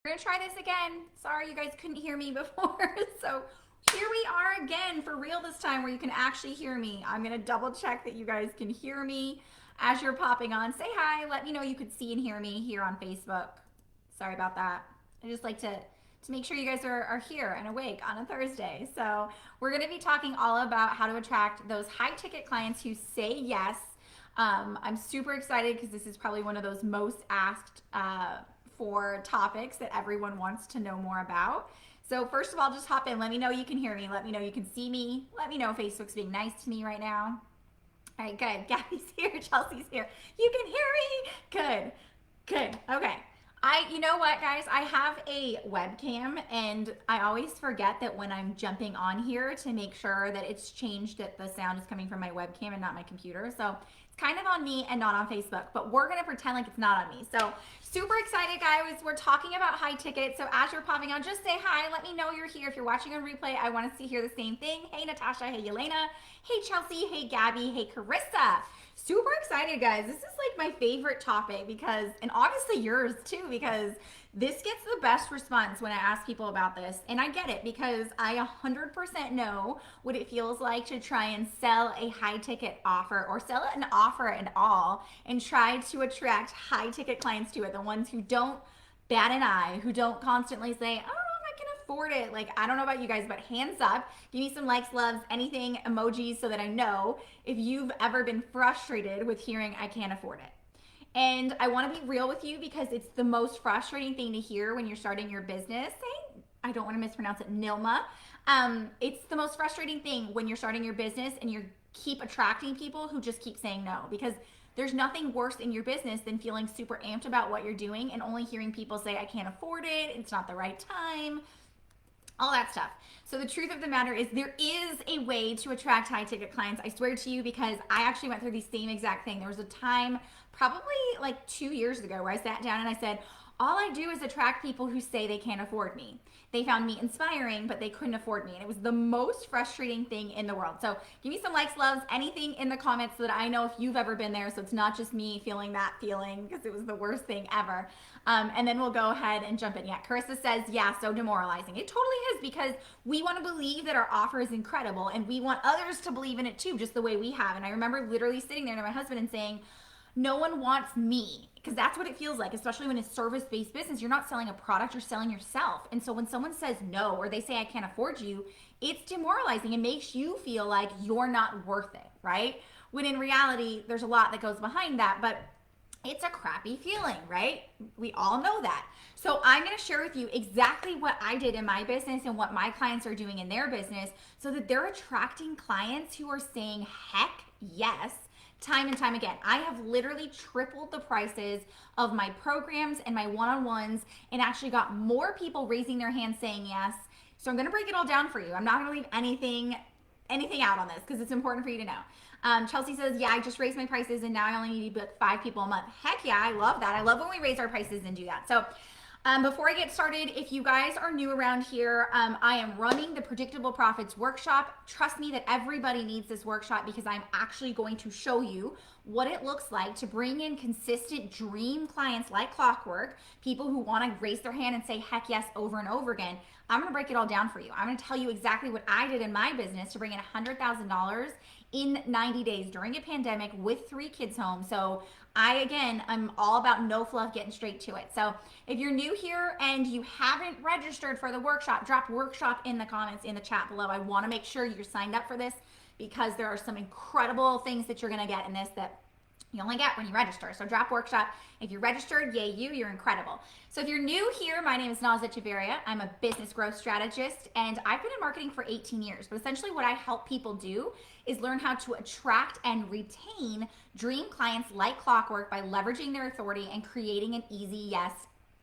We're gonna try this again. Sorry you guys couldn't hear me before. So here we are again for real this time where you can actually hear me. I'm gonna double check that you guys can hear me as you're popping on. Say hi, let me know you could see and hear me here on Facebook. Sorry about that. I just like to make sure you guys are here and awake on a Thursday. So we're gonna be talking all about how to attract those high ticket clients who say yes. I'm super excited because this is probably one of those most asked for topics that everyone wants to know more about. So first of all, just hop in. Let me know you can hear me. Let me know you can see me. Let me know Facebook's being nice to me right now. All right, good. Gabby's here. Chelsea's here. You can hear me? Good. Okay. You know what, guys? I have a webcam, and I always forget that when I'm jumping on here to make sure that it's changed that the sound is coming from my webcam and not my computer. So it's kind of on me and not on Facebook, but we're gonna pretend like it's not on me. So super excited, guys. We're talking about high tickets. So as you're popping on, just say hi. Let me know you're here. If you're watching on replay, I want to see hear the same thing. Hey, Natasha. Hey, Yelena. Hey, Chelsea. Hey, Gabby. Hey, Carissa. Super excited, guys. This is like my favorite topic because, and obviously yours too, because this gets the best response when I ask people about this. And I get it because I 100% know what it feels like to try and sell a high ticket offer or sell an offer at all and try to attract high ticket clients to it. The ones who don't bat an eye, who don't constantly say, oh, afford it. Like, I don't know about you guys, but hands up, give me some likes, loves, anything, emojis, so that I know if you've ever been frustrated with hearing I can't afford it. And I want to be real with you because it's the most frustrating thing to hear when you're starting your business. Hey, I don't want to mispronounce it, Nilma. It's the most frustrating thing when you're starting your business and you keep attracting people who just keep saying no, because there's nothing worse in your business than feeling super amped about what you're doing and only hearing people say, I can't afford it, it's not the right time, all that stuff. So the truth of the matter is there is a way to attract high ticket clients. I swear to you, because I actually went through the same exact thing. There was a time probably like 2 years ago where I sat down and I said, all I do is attract people who say they can't afford me. They found me inspiring, but they couldn't afford me. And it was the most frustrating thing in the world. So give me some likes, loves, anything in the comments so that I know if you've ever been there. So it's not just me feeling that feeling because it was the worst thing ever. And then we'll go ahead and jump in. Yeah, Carissa says, yeah, so demoralizing. It totally is because we want to believe that our offer is incredible and we want others to believe in it too, just the way we have. And I remember literally sitting there to my husband and saying, no one wants me, because that's what it feels like, especially when it's service-based business. You're not selling a product, you're selling yourself. And so when someone says no or they say I can't afford you, it's demoralizing. It makes you feel like you're not worth it, right? When in reality, there's a lot that goes behind that, but it's a crappy feeling, right? We all know that. So I'm going to share with you exactly what I did in my business and what my clients are doing in their business so that they're attracting clients who are saying heck yes time and time again. I have literally tripled the prices of my programs and my one-on-ones and actually got more people raising their hands saying yes. So I'm going to break it all down for you. I'm not going to leave anything out on this because it's important for you to know. Chelsea says, yeah, I just raised my prices and now I only need to book 5 people a month. Heck yeah, I love that. I love when we raise our prices and do that. So before I get started, if you guys are new around here, I am running the Predictable Profits workshop. Trust me that everybody needs this workshop because I'm actually going to show you what it looks like to bring in consistent dream clients like clockwork, people who want to raise their hand and say heck yes over and over again. I'm going to break it all down for you. I'm going to tell you exactly what I did in my business to bring in $100,000 in 90 days during a pandemic with 3 kids home. So I'm all about no fluff, getting straight to it. So if you're new here and you haven't registered for the workshop, drop workshop in the comments in the chat below. I want to make sure you're signed up for this because there are some incredible things that you're going to get in this that you only get when you register. So drop workshop. If you're registered, yay you, you're incredible. So if you're new here, my name is Naza Chaveria. I'm a business growth strategist and I've been in marketing for 18 years. But essentially what I help people do is learn how to attract and retain dream clients like clockwork by leveraging their authority and creating an easy yes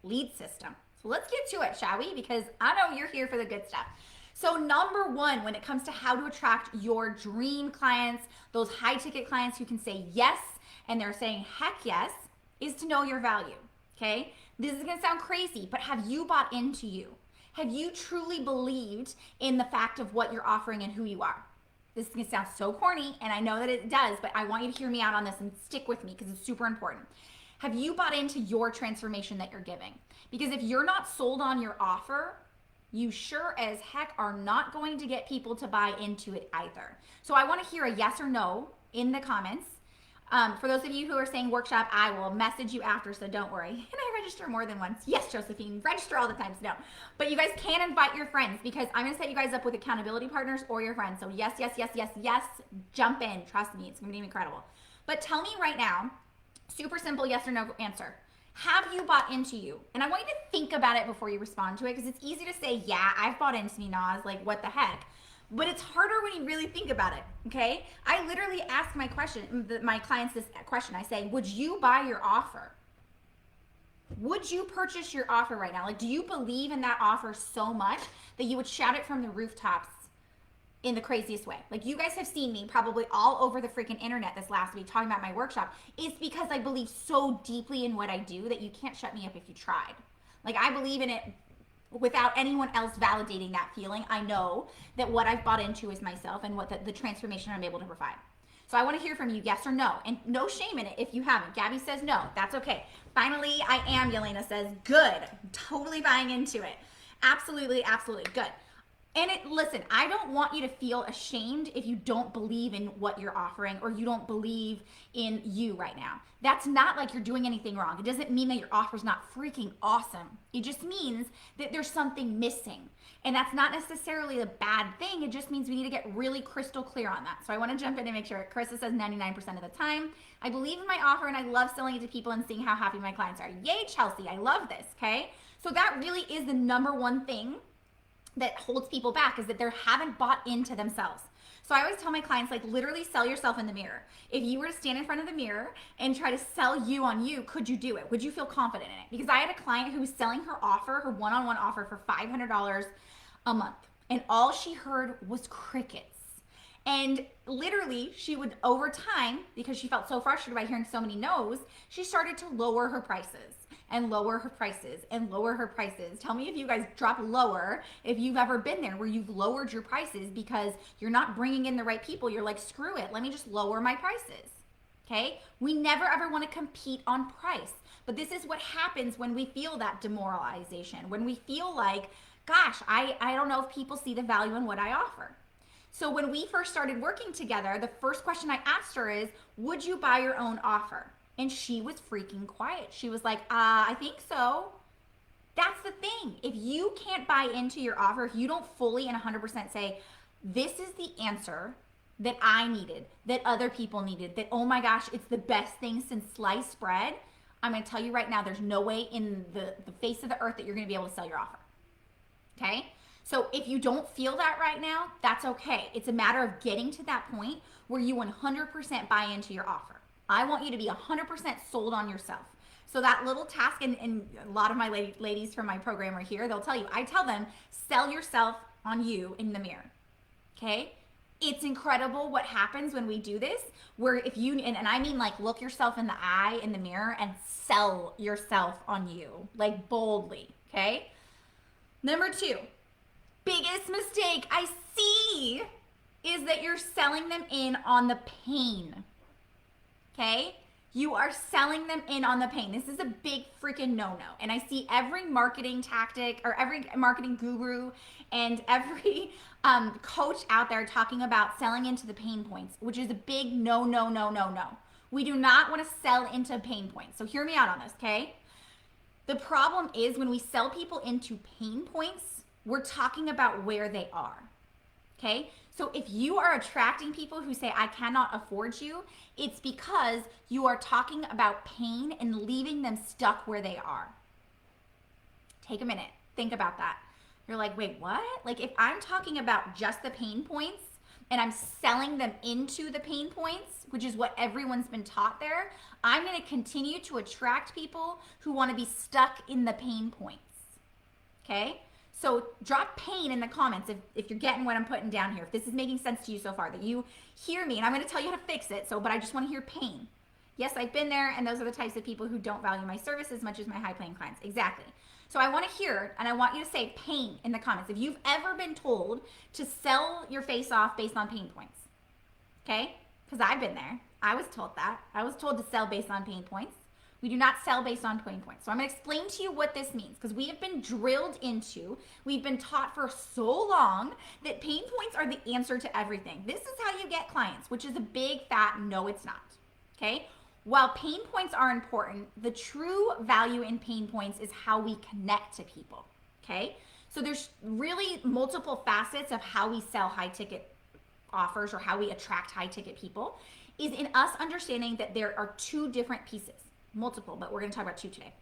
lead system. So let's get to it, shall we? Because I know you're here for the good stuff. So number one, when it comes to how to attract your dream clients, those high ticket clients who can say yes and they're saying heck yes, is to know your value, okay? This is gonna sound crazy, but have you bought into you? Have you truly believed in the fact of what you're offering and who you are? This is gonna sound so corny, and I know that it does, but I want you to hear me out on this and stick with me because it's super important. Have you bought into your transformation that you're giving? Because if you're not sold on your offer, you sure as heck are not going to get people to buy into it either. So I want to hear a yes or no in the comments. For those of you who are saying workshop, I will message you after, so don't worry. And I register more than once. Yes, Josephine, register all the time, so no. But you guys can invite your friends because I'm gonna set you guys up with accountability partners or your friends. So yes, yes, yes, yes, yes, jump in. Trust me, it's gonna be incredible. But tell me right now, super simple yes or no answer. Have you bought into you? And I want you to think about it before you respond to it because it's easy to say, yeah, I've bought into me, Naz, like what the heck? But it's harder when you really think about it, okay? I literally ask my clients this question. I say, would you buy your offer? Would you purchase your offer right now? Like, do you believe in that offer so much that you would shout it from the rooftops in the craziest way? Like, you guys have seen me probably all over the freaking internet this last week talking about my workshop. It's because I believe so deeply in what I do that you can't shut me up if you tried. Like, I believe in it without anyone else validating that feeling. I know that what I've bought into is myself and what the transformation I'm able to provide. So I want to hear from you, yes or no. And no shame in it if you haven't. Gabby says no. That's okay. Finally, I am. Yelena says good. I'm totally buying into it. Absolutely, absolutely. Good. And listen, I don't want you to feel ashamed if you don't believe in what you're offering or you don't believe in you right now. That's not like you're doing anything wrong. It doesn't mean that your offer's not freaking awesome. It just means that there's something missing. And that's not necessarily a bad thing. It just means we need to get really crystal clear on that. So I want to jump in and make sure. Carissa says 99% of the time. I believe in my offer and I love selling it to people and seeing how happy my clients are. Yay, Chelsea. I love this. Okay. So that really is the number one thing that holds people back, is that they haven't bought into themselves. So I always tell my clients, like, literally sell yourself in the mirror. If you were to stand in front of the mirror and try to sell you on you, could you do it? Would you feel confident in it? Because I had a client who was selling her offer, her one-on-one offer, for $500 a month. And all she heard was crickets. And literally, she would, over time, because she felt so frustrated by hearing so many no's, she started to lower her prices and lower her prices and lower her prices. Tell me if you guys drop lower, if you've ever been there where you've lowered your prices because you're not bringing in the right people. You're like, screw it, let me just lower my prices. Okay? We never ever want to compete on price. But this is what happens when we feel that demoralization, when we feel like, gosh, I don't know if people see the value in what I offer. So when we first started working together, the first question I asked her is, would you buy your own offer? And she was freaking quiet. She was like, I think so. That's the thing. If you can't buy into your offer, if you don't fully and 100% say, this is the answer that I needed, that other people needed, that, oh my gosh, it's the best thing since sliced bread, I'm going to tell you right now, there's no way in the face of the earth that you're going to be able to sell your offer. Okay? So if you don't feel that right now, that's okay. It's a matter of getting to that point where you 100% buy into your offer. I want you to be 100% sold on yourself. So that little task, and a lot of my ladies from my program are here, they'll tell you, I tell them, sell yourself on you in the mirror. Okay? It's incredible what happens when we do this, where if you, and I mean like look yourself in the eye in the mirror and sell yourself on you, like boldly. Okay? Number 2, biggest mistake I see is that you're selling them in on the pain. Okay? You are selling them in on the pain. This is a big freaking no-no. And I see every marketing tactic or every marketing guru and every coach out there talking about selling into the pain points, which is a big no, no, no, no, no. We do not want to sell into pain points. So hear me out on this, okay? The problem is when we sell people into pain points, we're talking about where they are. Okay? So if you are attracting people who say, I cannot afford you, it's because you are talking about pain and leaving them stuck where they are. Take a minute. Think about that. You're like, wait, what? Like if I'm talking about just the pain points and I'm selling them into the pain points, which is what everyone's been taught there, I'm going to continue to attract people who want to be stuck in the pain points. Okay? So drop pain in the comments if you're getting what I'm putting down here, if this is making sense to you so far, that you hear me, and I'm going to tell you how to fix it, but I just want to hear pain. Yes, I've been there, and those are the types of people who don't value my service as much as my high-paying clients. Exactly. So I want to hear, and I want you to say pain in the comments. If you've ever been told to sell your face off based on pain points, okay? Because I've been there. I was told that. I was told to sell based on pain points. We do not sell based on pain points. So I'm going to explain to you what this means because we have been drilled into, we've been taught for so long that pain points are the answer to everything. This is how you get clients, which is a big fat no, it's not. Okay? While pain points are important, the true value in pain points is how we connect to people. Okay? So there's really multiple facets of how we sell high ticket offers or how we attract high ticket people is in us understanding that there are two different pieces, multiple, but we're going to talk about two today.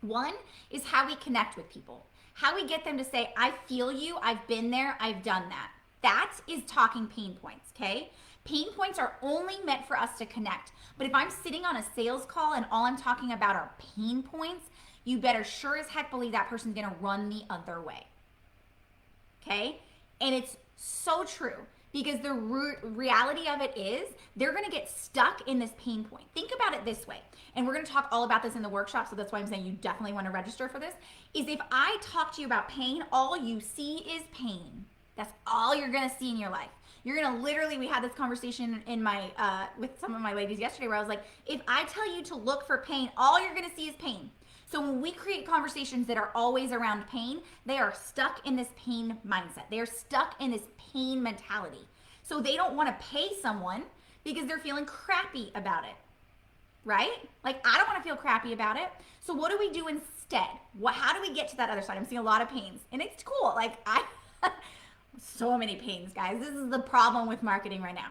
One is how we connect with people, how we get them to say, I feel you, I've been there, I've done that. That is talking pain points, okay? Pain points are only meant for us to connect. But if I'm sitting on a sales call and all I'm talking about are pain points, you better sure as heck believe that person's going to run the other way. Okay? And it's so true because the reality of it is they're going to get stuck in this pain point. Think about it this way. And we're going to talk all about this in the workshop, so that's why I'm saying you definitely want to register for this, is if I talk to you about pain, all you see is pain. That's all you're going to see in your life. You're going to literally, we had this conversation in my with some of my ladies yesterday where I was like, if I tell you to look for pain, all you're going to see is pain. So when we create conversations that are always around pain, they are stuck in this pain mindset. They are stuck in this pain mentality. So they don't want to pay someone because they're feeling crappy about it, right? Like, I don't want to feel crappy about it. So what do we do instead? How do we get to that other side? I'm seeing a lot of pains and it's cool. Like so many pains, guys. This is the problem with marketing right now.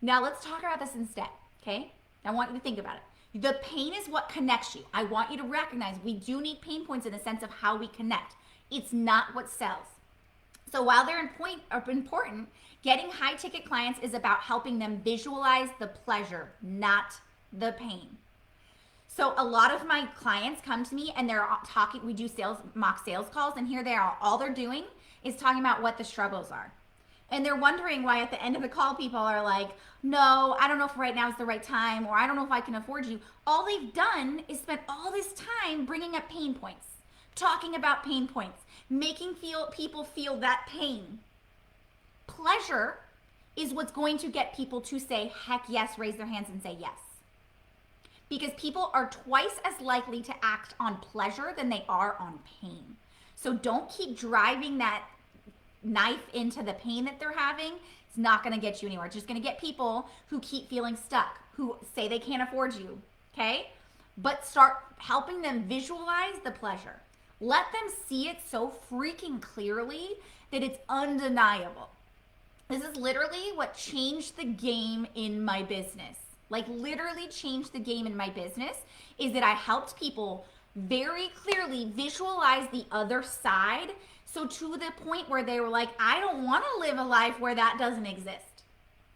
Now let's talk about this instead, okay? I want you to think about it. The pain is what connects you. I want you to recognize we do need pain points in the sense of how we connect. It's not what sells. So while they're important, getting high ticket clients is about helping them visualize the pleasure, not the pain. So a lot of my clients come to me and they're talking, we do mock sales calls, and here they are. All they're doing is talking about what the struggles are. And they're wondering why at the end of the call, people are like, no, I don't know if right now is the right time, or I don't know if I can afford you. All they've done is spent all this time bringing up pain points, talking about pain points, making people feel that pain. Pleasure is what's going to get people to say, heck yes, raise their hands and say yes. Because people are twice as likely to act on pleasure than they are on pain. So don't keep driving that knife into the pain that they're having. It's not going to get you anywhere. It's just going to get people who keep feeling stuck, who say they can't afford you, okay? But start helping them visualize the pleasure. Let them see it so freaking clearly that it's undeniable. This is literally what changed the game in my business. Like, literally changed the game in my business is that I helped people very clearly visualize the other side. So to the point where they were like, I don't want to live a life where that doesn't exist.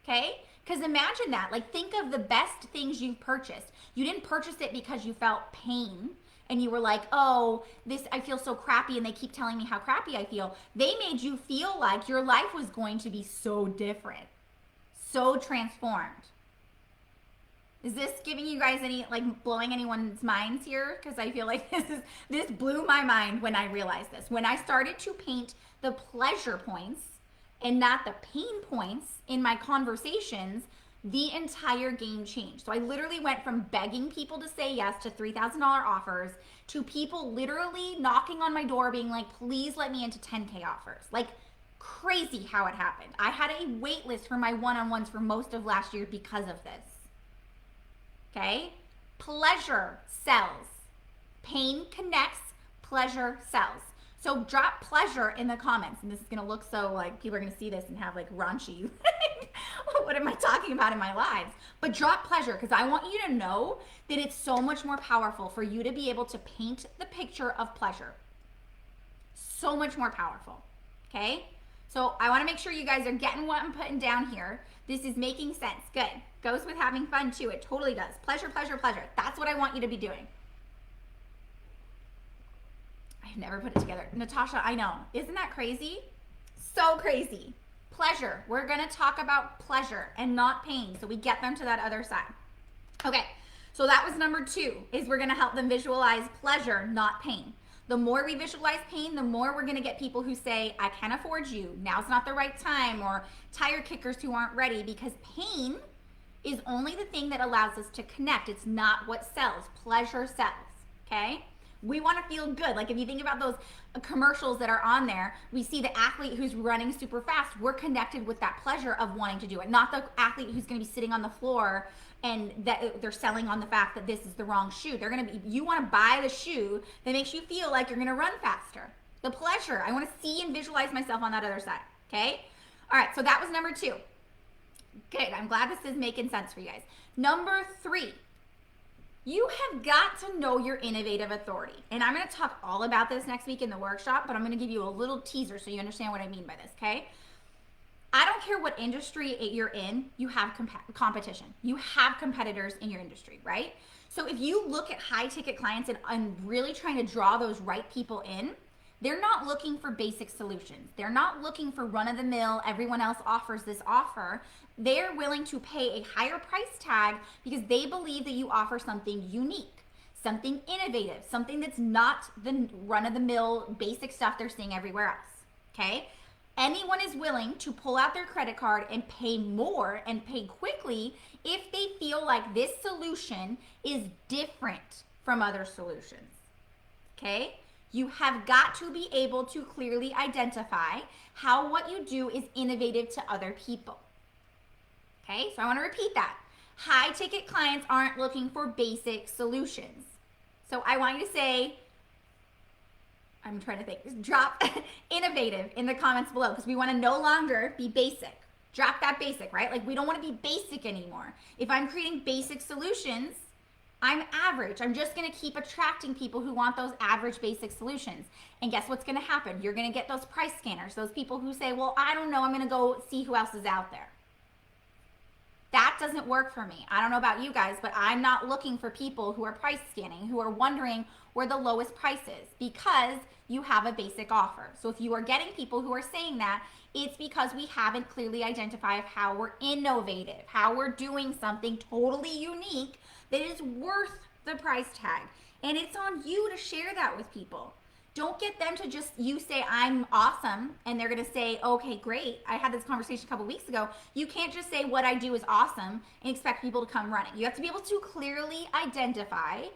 Okay? Because imagine that. Like, think of the best things you've purchased. You didn't purchase it because you felt pain and you were like, oh, I feel so crappy and they keep telling me how crappy I feel. They made you feel like your life was going to be so different, so transformed. Is this giving you guys any, like, blowing anyone's minds here? Because I feel like this blew my mind when I realized this. When I started to paint the pleasure points and not the pain points in my conversations, the entire game changed. So I literally went from begging people to say yes to $3,000 offers to people literally knocking on my door being like, please let me into 10K offers. Like, crazy how it happened. I had a wait list for my one-on-ones for most of last year because of this. Okay? Pleasure sells. Pain connects, pleasure sells. So drop pleasure in the comments. And this is going to look so like people are going to see this and have like raunchy, what am I talking about in my lives? But drop pleasure, because I want you to know that it's so much more powerful for you to be able to paint the picture of pleasure. So much more powerful. Okay? So I want to make sure you guys are getting what I'm putting down here. This is making sense. Good. Goes with having fun too. It totally does. Pleasure, pleasure, pleasure. That's what I want you to be doing. I've never put it together. Natasha, I know. Isn't that crazy? So crazy. Pleasure. We're going to talk about pleasure and not pain, so we get them to that other side. Okay. So that was number 2, is we're going to help them visualize pleasure, not pain. The more we visualize pain, the more we're going to get people who say, I can't afford you, now's not the right time, or tire kickers who aren't ready, because pain is only the thing that allows us to connect. It's not what sells. Pleasure sells, okay? We want to feel good. Like if you think about those commercials that are on there, we see the athlete who's running super fast. We're connected with that pleasure of wanting to do it, not the athlete who's going to be sitting on the floor and that they're selling on the fact that this is the wrong shoe. They're going to be, you want to buy the shoe that makes you feel like you're going to run faster. The pleasure. I want to see and visualize myself on that other side. Okay. All right. So that was number 2. Good. I'm glad this is making sense for you guys. Number 3, you have got to know your innovative authority. And I'm going to talk all about this next week in the workshop, but I'm going to give you a little teaser so you understand what I mean by this. Okay. I don't care what industry you're in, you have competition. You have competitors in your industry, right? So if you look at high ticket clients and really trying to draw those right people in, they're not looking for basic solutions. They're not looking for run of the mill, everyone else offers this offer. They're willing to pay a higher price tag because they believe that you offer something unique, something innovative, something that's not the run of the mill basic stuff they're seeing everywhere else, okay? Anyone is willing to pull out their credit card and pay more and pay quickly if they feel like this solution is different from other solutions, okay? You have got to be able to clearly identify how what you do is innovative to other people, okay? So I want to repeat that. High ticket clients aren't looking for basic solutions. So I want you to say, I'm trying to think, drop innovative in the comments below because we want to no longer be basic. Drop that basic, right? Like we don't want to be basic anymore. If I'm creating basic solutions, I'm average. I'm just going to keep attracting people who want those average basic solutions. And guess what's going to happen? You're going to get those price scanners, those people who say, well, I don't know, I'm going to go see who else is out there. That doesn't work for me. I don't know about you guys, but I'm not looking for people who are price scanning, who are wondering where the lowest price is because you have a basic offer. So if you are getting people who are saying that, it's because we haven't clearly identified how we're innovative, how we're doing something totally unique that is worth the price tag. And it's on you to share that with people. Don't get them to just, you say, I'm awesome, and they're going to say, okay, great. I had this conversation a couple weeks ago. You can't just say what I do is awesome and expect people to come running. You have to be able to clearly identify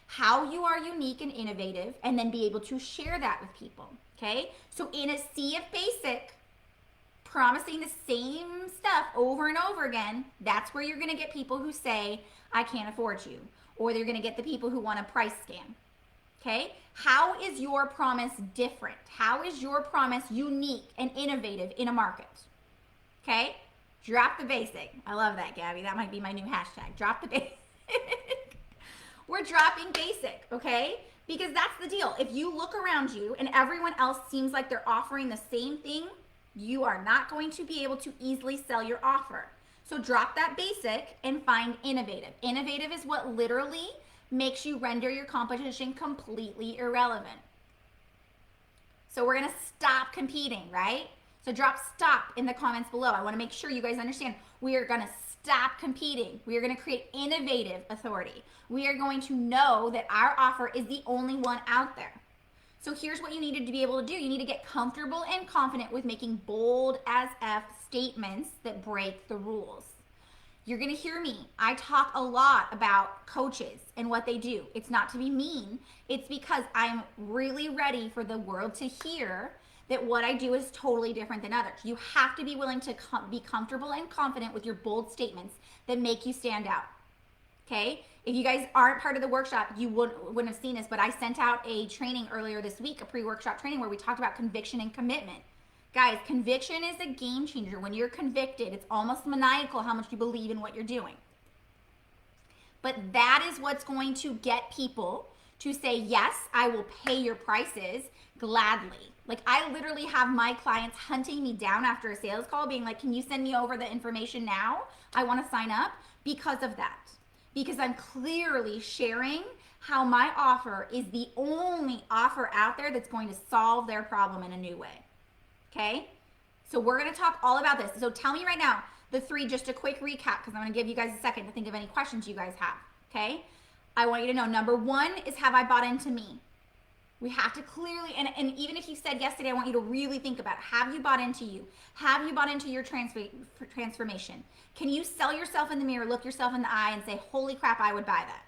how you are unique and innovative and then be able to share that with people, okay? So in a sea of basic, promising the same stuff over and over again, that's where you're going to get people who say, I can't afford you, or they're going to get the people who want a price scan. Okay, how is your promise different? How is your promise unique and innovative in a market? Okay, drop the basic. I love that, Gabby. That might be my new hashtag. Drop the basic. We're dropping basic, okay? Because that's the deal. If you look around you and everyone else seems like they're offering the same thing, you are not going to be able to easily sell your offer. So drop that basic and find innovative. Innovative is what literally makes you render your competition completely irrelevant. So we're gonna stop competing, right? So drop stop in the comments below. I wanna make sure you guys understand we are gonna stop competing. We are gonna create innovative authority. We are going to know that our offer is the only one out there. So here's what you needed to be able to do. You need to get comfortable and confident with making bold as F statements that break the rules. You're going to hear me. I talk a lot about coaches and what they do. It's not to be mean. It's because I'm really ready for the world to hear that what I do is totally different than others. You have to be willing to be comfortable and confident with your bold statements that make you stand out. Okay? If you guys aren't part of the workshop, you wouldn't have seen this, but I sent out a training earlier this week, a pre-workshop training where we talked about conviction and commitment. Guys, conviction is a game changer. When you're convicted, it's almost maniacal how much you believe in what you're doing. But that is what's going to get people to say, yes, I will pay your prices gladly. Like I literally have my clients hunting me down after a sales call being like, can you send me over the information now? I want to sign up because of that. Because I'm clearly sharing how my offer is the only offer out there that's going to solve their problem in a new way. Okay, so we're going to talk all about this. So tell me right now, the 3, just a quick recap, because I'm going to give you guys a second to think of any questions you guys have. Okay, I want you to know, number 1 is, have I bought into me? We have to clearly, and even if you said yes today, I want you to really think about it. Have you bought into you? Have you bought into your transformation? Can you sell yourself in the mirror, look yourself in the eye, and say, holy crap, I would buy that?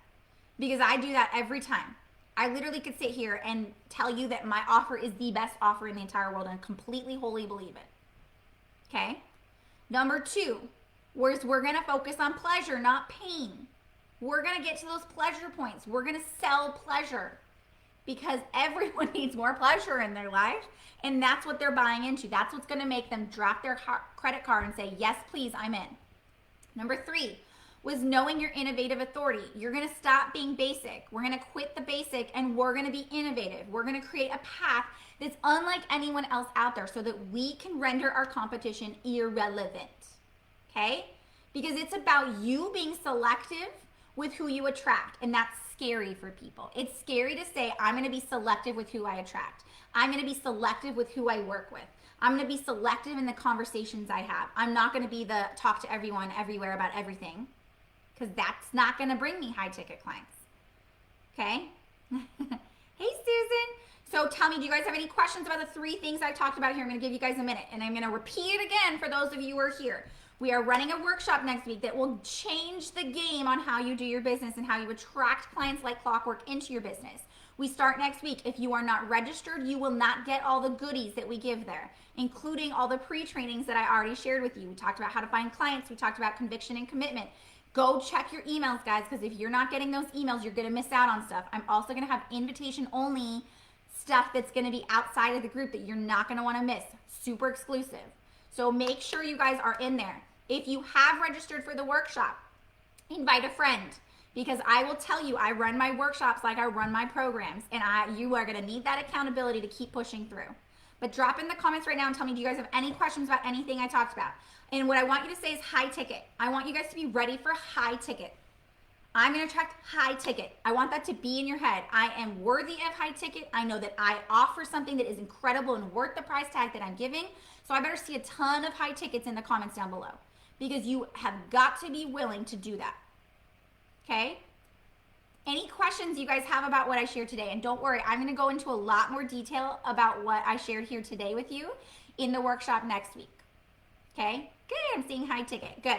Because I do that every time. I literally could sit here and tell you that my offer is the best offer in the entire world and completely, wholly believe it. Okay? Number 2, we're going to focus on pleasure, not pain. We're going to get to those pleasure points. We're going to sell pleasure because everyone needs more pleasure in their life, and that's what they're buying into. That's what's going to make them drop their credit card and say, yes, please, I'm in. Number 3 was knowing your innovative authority. You're going to stop being basic. We're going to quit the basic and we're going to be innovative. We're going to create a path that's unlike anyone else out there so that we can render our competition irrelevant. Okay? Because it's about you being selective with who you attract, and that's scary for people. It's scary to say, I'm going to be selective with who I attract. I'm going to be selective with who I work with. I'm going to be selective in the conversations I have. I'm not going to be the talk to everyone everywhere about everything, because that's not going to bring me high ticket clients. Okay? Hey, Susan. So tell me, do you guys have any questions about the 3 things I talked about here? I'm going to give you guys a minute, and I'm going to repeat it again for those of you who are here. We are running a workshop next week that will change the game on how you do your business and how you attract clients like clockwork into your business. We start next week. If you are not registered, you will not get all the goodies that we give there, including all the pre-trainings that I already shared with you. We talked about how to find clients. We talked about conviction and commitment. Go check your emails, guys, because if you're not getting those emails, you're going to miss out on stuff. I'm also going to have invitation-only stuff that's going to be outside of the group that you're not going to want to miss. Super exclusive. So make sure you guys are in there. If you have registered for the workshop, invite a friend, because I will tell you, I run my workshops like I run my programs, and you are going to need that accountability to keep pushing through. But drop in the comments right now and tell me, do you guys have any questions about anything I talked about? And what I want you to say is high ticket. I want you guys to be ready for high ticket. I'm going to attract high ticket. I want that to be in your head. I am worthy of high ticket. I know that I offer something that is incredible and worth the price tag that I'm giving. So I better see a ton of high tickets in the comments down below, because you have got to be willing to do that. Okay? Any questions you guys have about what I shared today? And don't worry, I'm going to go into a lot more detail about what I shared here today with you in the workshop next week. Okay? Good. I'm seeing high ticket. Good.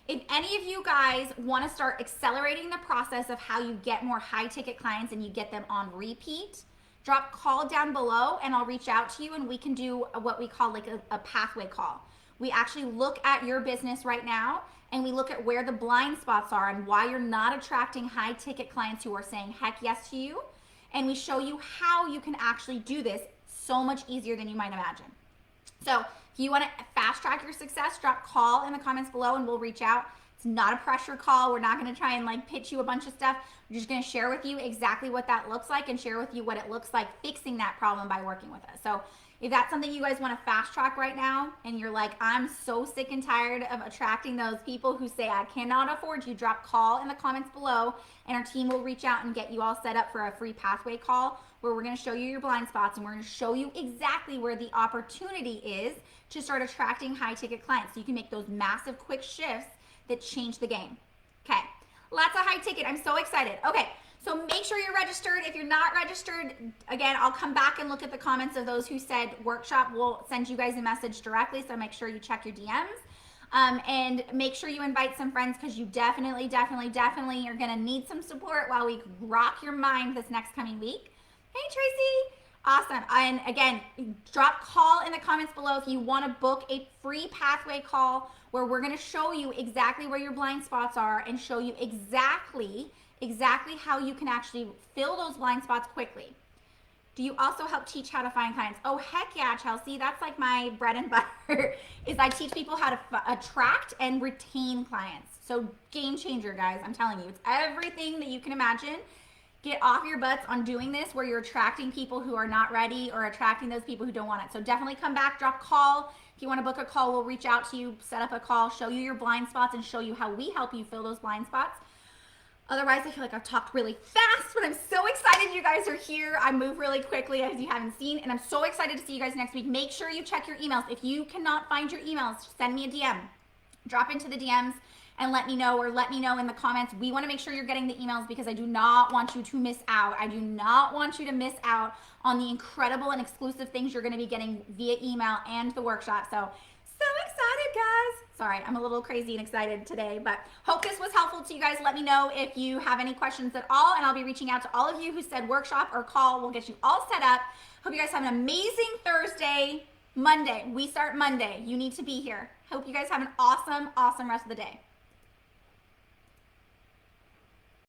If any of you guys want to start accelerating the process of how you get more high ticket clients and you get them on repeat, drop call down below and I'll reach out to you and we can do what we call like a pathway call. We actually look at your business right now and we look at where the blind spots are and why you're not attracting high ticket clients who are saying heck yes to you. And we show you how you can actually do this so much easier than you might imagine. So if you want to fast track your success, drop call in the comments below and we'll reach out. It's not a pressure call. We're not going to try and like pitch you a bunch of stuff. We're just going to share with you exactly what that looks like and share with you what it looks like fixing that problem by working with us. So if that's something you guys want to fast track right now and you're like, I'm so sick and tired of attracting those people who say I cannot afford you, drop call in the comments below and our team will reach out and get you all set up for a free pathway call where we're going to show you your blind spots and we're going to show you exactly where the opportunity is to start attracting high ticket clients so you can make those massive quick shifts that change the game. Okay, lots of high ticket. I'm so excited. Okay. So make sure you're registered. If you're not registered, again, I'll come back and look at the comments of those who said workshop. We'll send you guys a message directly, so make sure you check your DMs. And make sure you invite some friends because you definitely are going to need some support while we rock your mind this next coming week. Hey, Tracy. Awesome. And again, drop call in the comments below if you want to book a free pathway call where we're going to show you exactly where your blind spots are and show you exactly how you can actually fill those blind spots quickly. Do you also help teach how to find clients? Oh, heck yeah, Chelsea. That's like my bread and butter is I teach people how to attract and retain clients. So game changer, guys. I'm telling you, it's everything that you can imagine. Get off your butts on doing this where you're attracting people who are not ready or attracting those people who don't want it. So definitely come back, drop call. If you want to book a call, we'll reach out to you, set up a call, show you your blind spots and show you how we help you fill those blind spots. Otherwise, I feel like I've talked really fast, but I'm so excited you guys are here. I move really quickly as you haven't seen, and I'm so excited to see you guys next week. Make sure you check your emails. If you cannot find your emails, send me a DM. Drop into the DMs, and let me know, or let me know in the comments. We want to make sure you're getting the emails because I do not want you to miss out. I do not want you to miss out on the incredible and exclusive things you're going to be getting via email and the workshop. So excited, guys. Sorry, I'm a little crazy and excited today, but hope this was helpful to you guys. Let me know if you have any questions at all, and I'll be reaching out to all of you who said workshop or call. We'll get you all set up. Hope you guys have an amazing Thursday. Monday, we start Monday. You need to be here. Hope you guys have an awesome rest of the day.